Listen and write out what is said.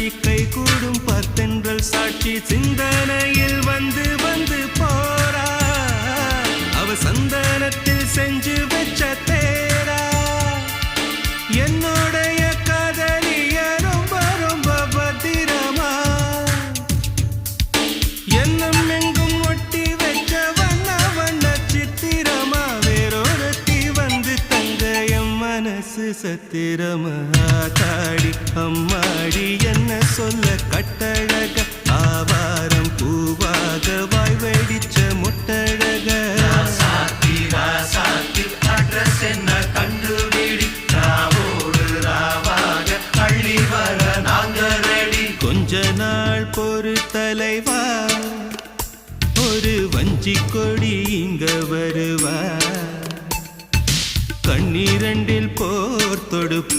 காட்சி கை கூடும் பார்த்தென்றல் சாட்சி சிந்தனையில் வந்து வந்து போறா அவ சந்தனத்தில் செஞ்சு வச்ச தேரா என்னோடைய காதலிய ரொம்ப ரொம்ப பத்திரமா என்னும் எங்கும் ஒட்டி வச்ச வண்ண வண்ண சித்திரமா வேறொருத்தி வந்து தங்க என் மனசு சத்திரமா தாடி அம்மாடி என்ன சொல்ல கட்டழக ஆவாரம் பூவாக வாய் வெடிச்ச முட்டழக அட்ரஸ் என்ன கண்டுபிடி ராவோடு ராவாக அள்ளி வர நாங்க ரெடி கொஞ்ச நாள் பொறு தலைவா ஒரு வஞ்சி கொடி இங்க வருவா கண்ணீரண்டில் போர் தொடுப்ப